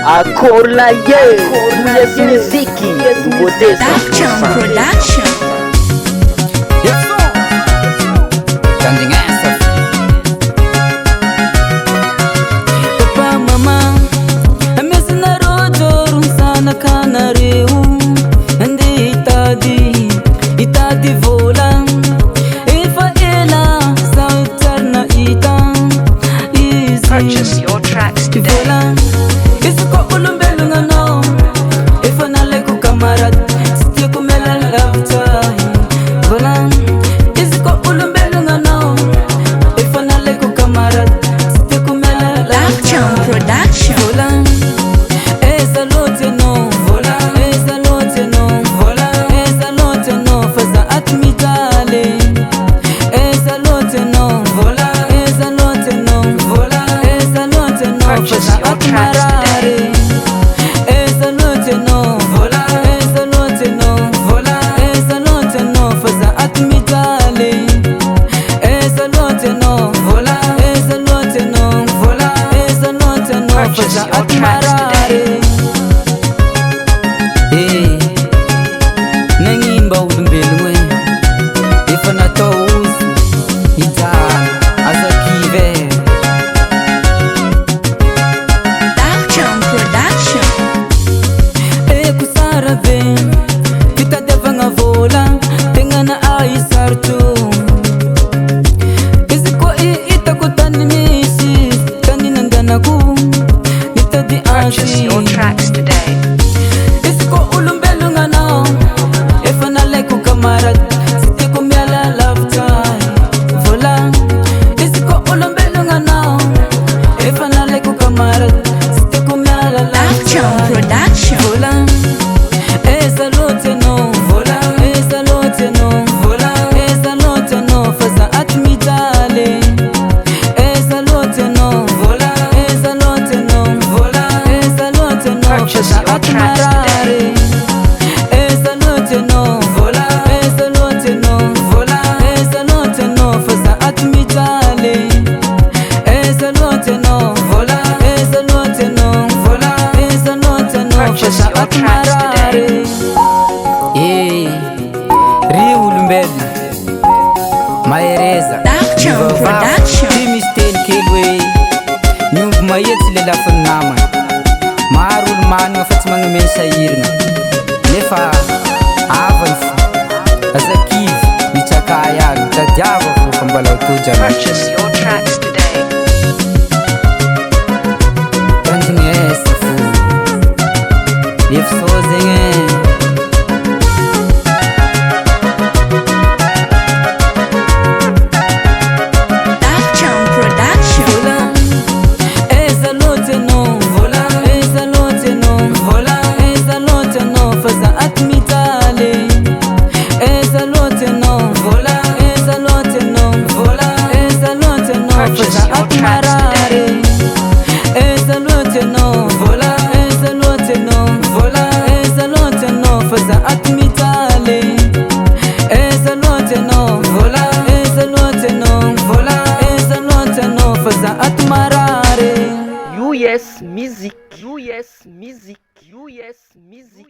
Akola ye, yes muziki, ubodesa Production. Yes, sir. Standing ass up. Papa, mama, amesina rojo runsana kana reu, ande itadi vola, ifa ela sautarna ita, easy. Purchase your tracks today. Vola, isiko ulumbelu ngano, ifa naleku kamarad, siti kumela lafta. Vola, isiko ulumbelu ngano, ifa naleku kamarad, siti kumela lafta. Production. Vola, esa lote no. Vola, esa lote no. Vola, esa lote no. Faza atmitale. Esa lote no. Vola, esa lote no. Vola, esa lote no. Purchase Faza your tracks atmarare. Esa lote no. Vola, esa lote no. Vola, esa lote no. Faza atmitale. Esa lote no. Vola, esa lote no. Vola, esa lote no. Purchase Faza your tracks atmarare. Eh, nangimba ulumbelu we. Ifana toes, itan, azakive. Production. Eh, kusara ve, kita devanga vola, tengana ai sartu. Isiko ita kutani misi, tani nandana ku, nitadi Purchase asi. your tracks today. Isiko ulumbelu ngano, ifana leku kamarad, siti kumyala lifetime. Vola, isiko ulumbelu ngano, ifana leku kamarad, siti kumyala lifetime. Production. Vola, esa lote no. Vola, esa lote no. Vola, esa lote no. Faza atmitale. Esa lote no. Vola, esa lote no. Vola, esa lote no. Purchase Faza your tracks atmarare. Esa lote no. Vola, esa lote no. Vola, esa lote no. Faza atmitale. Esa lote no. Vola, esa lote no. Vola, esa lote no. Purchase Faza your tracks atmarare. Eh, ri ulumbelu maereza Production. Timi stel kelwe nyumb mayet lela fannama marul man fatmang men sayirna nefa avan azakiv michakaya tajava fu kambala tujana Purchase your tracks today. Tanting fu if so zingen Production. Vola, esa lote no. Vola, esa lote no. Vola, esa lote no. Faza atmitale. Esa lote no. Vola, esa lote no. Vola, esa lote no. Purchase Faza your tracks atmarare. Esa lote no. Vola, esa lote no. Vola, esa lote no. Faza atmitale. Esa lote no. Vola, esa lote no. Vola, esa lote no. Faza atmarare. US Music, US Music, US Music.